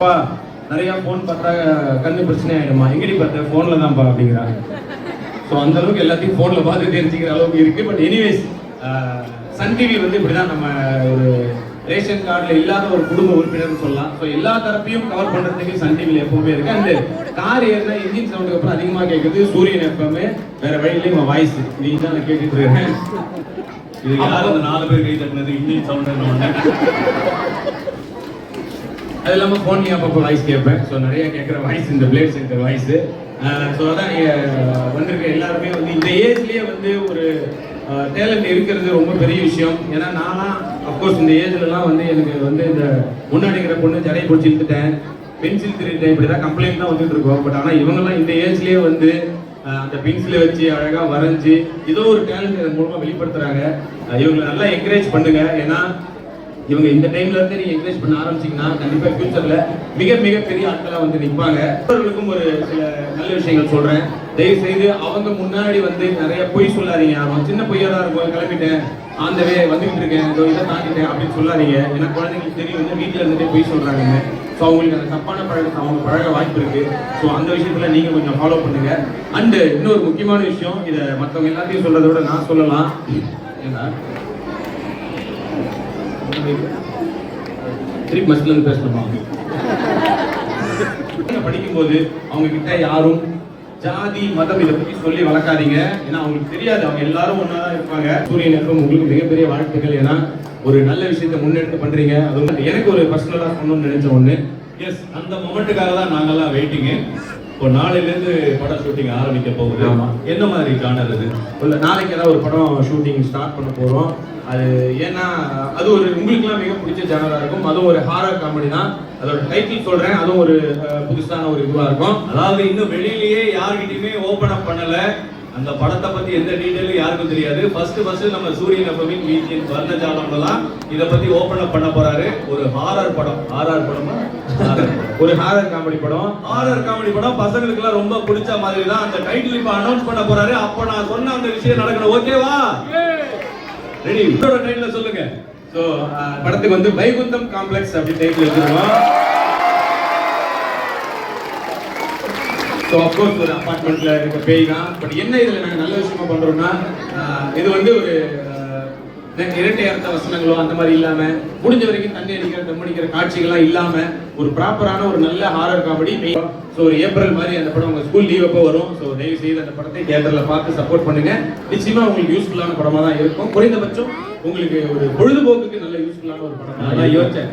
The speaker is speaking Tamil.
நிறைய ஃபோன் பார்த்தா கண்ணு பிரச்சனை ஆகிடுமா, எங்கடி பார்த்தேன் ஃபோனில் தான்ப்பா அப்படிங்கிறாங்க. ஸோ அந்த அளவுக்கு எல்லாத்தையும் ஃபோனில் பார்த்து தெரிஞ்சுக்கிற அளவுக்கு இருக்குது. பட் எனிவேஸ் சன் டிவி வந்து இப்படி தான் நம்ம ஒரு ரேஷன் கார்டில் இல்லாத ஒரு குடும்ப உறுப்பினர்னு சொல்லலாம். ஸோ எல்லா தரப்பையும் கவர் பண்ணுறதுக்கு சன் டிவியில் எப்பவுமே இருக்குது. அண்டு கார் ஏறினா இன்ஜின் சவுண்டுக்கு அப்புறம் அதிகமாக கேட்குறது சூரியன் எப்பவுமே, வேறு வழியிலேயே உங்கள் வாய்ஸ் நீ தான் நான் கேட்டுட்டு இருக்கேன். இது யாரும் அந்த 4 பேர் கை தட்டினது இன்ஜின் சவுண்ட். அது இல்லாமல் ஃபோன்லேயும் அப்பப்போ வாய்ஸ் கேட்பேன். ஸோ நிறைய கேட்குற வாய்ஸ் இந்த பிளேட் சென்டர் வாய்ஸு. ஸோ அதான் நீங்கள் வந்திருக்க எல்லாருமே வந்து இந்த ஏஜ்லேயே வந்து ஒரு டேலண்ட் இருக்கிறது ரொம்ப பெரிய விஷயம். ஏன்னா நான்லாம் அஃப்கோர்ஸ் இந்த ஏஜ்லலாம் வந்து எனக்கு வந்து இந்த முன்னாடிங்கிற பொண்ணு ஜடையை பிடிச்சி இழுத்துட்டேன், பென்சில் திருட்டேன், இப்படி தான் கம்ப்ளைண்ட் தான் வந்துட்டு இருக்கோம். பட் ஆனால் இவங்கெல்லாம் இந்த ஏஜ்லேயே வந்து அந்த பென்சிலை வச்சு அழகாக வரைஞ்சி ஏதோ ஒரு டேலண்ட் இதன் மூலமாக வெளிப்படுத்துகிறாங்க. இவங்களை நல்லா என்கரேஜ் பண்ணுங்க. ஏன்னா இவங்க இந்த டைம்ல இருந்து நீங்க என்கரேஜ் பண்ண ஆரம்பிச்சீங்கன்னா கண்டிப்பா ஃபியூச்சர்ல மிக மிக பெரிய ஆட்களா வந்து நிற்பாங்க. அவர்களுக்கும் ஒரு சில நல்ல விஷயங்கள் சொல்றேன். தயவு செய்து அவங்க முன்னாடி வந்து நிறைய பொய் சொல்லாதீங்க. அவன் சின்ன பொய்யா தான் இருக்கும், கிளம்பிட்டேன் ஆந்தவே வந்துகிட்டு இருக்கேன், இதோ இதை தாண்டிட்டேன் அப்படின்னு சொல்லாதீங்க. ஏன்னா குழந்தைங்களுக்கு தெரியும் வந்து வீட்டில் இருந்துட்டே பொய் சொல்றாங்க. ஸோ அவங்களுக்கு அந்த தப்பான பழக்கத்தை அவங்க பழக வாய்ப்பு இருக்கு. ஸோ அந்த விஷயத்துல நீங்க கொஞ்சம் ஃபாலோ பண்ணுங்க. அண்டு இன்னொரு முக்கியமான விஷயம், இதை மற்றவங்க எல்லாத்தையும் சொல்றதை விட நான் சொல்லலாம். ஏன்னா திருப்பி மஸ்ட்ல பேசணுமா? படிக்கும்போது அவங்க கிட்ட யாரும் ஜாதி மதம் இதை பத்தி சொல்லி வளர்க்காதீங்க. ஏன்னா அவங்களுக்கு தெரியாது, அவங்க எல்லாரும் ஒன்னா தான் இருப்பாங்க. சூரியன் எஃப்எம் உங்களுக்கு மிகப்பெரிய வாழ்த்துக்கள். ஏன்னா ஒரு நல்ல விஷயத்தை முன்னெடுத்து பண்றீங்க. அது எனக்கு ஒரு பர்சனலா சொல்லணும்னு நினைச்ச ஒண்ணு. எஸ், அந்த மொமெண்ட்டுக்காக தான் நாங்கெல்லாம் வெயிட்டிங்கு. இப்போ நாளையிலேருந்து படம் ஷூட்டிங் ஆரம்பிக்க போகுது. என்ன மாதிரி ஜானர் அது? இல்லை, நாளைக்கு ஏதாவது ஒரு படம் ஷூட்டிங் ஸ்டார்ட் பண்ண போகிறோம். அது ஏன்னா அது ஒரு உங்களுக்குலாம் மிக பிடிச்ச ஜானராக இருக்கும். அதுவும் ஒரு ஹாரர் காமெடி தான். அதோட டைட்டில் சொல்கிறேன், அதுவும் ஒரு புதுசான ஒரு இதுவாக இருக்கும். அதாவது இன்னும் வெளியிலேயே யார்கிட்டையுமே ஓப்பன் அப் பண்ணலை. அந்த படத்தை பற்றி எந்த டீட்டெயிலும் யாருக்கும் தெரியாது. ஃபர்ஸ்ட் நம்ம சூரியன் எஃப்எம்மின் வீச்சின் வர்ணஜாலம்ல தான் இதை பற்றி ஓப்பன் அப் பண்ண போறாரு. ஒரு ஹாரர் படம். ஹாரர் படமா? ஒரு ஹாரர் காமெடி படம். ஹாரர் காமெடி படம் பசங்களுக்குலாம் ரொம்ப பிடிச்ச மாதிரி தான். அந்த டைட்டில் இப்போ அனௌன்ஸ் பண்ண போறாரு. அப்போ நான் சொன்ன அந்த விஷயம் நடக்கணும். ஓகேவா? ரெடி? உங்களோட டைட்டில் சொல்லுங்க. ஸோ படத்துக்கு வந்து வைகுந்தம் காம்ப்ளெக்ஸ் அப்படி டைட்டில் வச்சிருக்கோம். ஸோ அப்கோர்ஸ் ஒரு அப்பார்ட்மெண்ட்ல இருக்க பேய் தான். பட் என்ன இதில் நாங்கள் நல்ல விஷயமா பண்றோம்னா, இது வந்து ஒரு இரட்டை அர்த்த வசனங்களோ அந்த மாதிரி இல்லாம, முடிஞ்ச வரைக்கும் தண்ணி அடிக்கிற தம் அடிக்கிற காட்சிகள்லாம் இல்லாம ஒரு ப்ராப்பரான ஒரு நல்ல ஹாரர் காமெடி. ஸோ ஒரு ஏப்ரல் மாதிரி அந்த படம் உங்க ஸ்கூல் லீவ் அப்போ வரும். ஸோ தயவு செய்து அந்த படத்தை தியேட்டர்ல பார்த்து சப்போர்ட் பண்ணுங்க. நிச்சயமா உங்களுக்கு யூஸ்ஃபுல்லான படமா தான் இருக்கும். குறைந்தபட்சம் உங்களுக்கு ஒரு பொழுதுபோக்குக்கு நல்ல யூஸ்ஃபுல்லான ஒரு படம். யோசிச்சேன்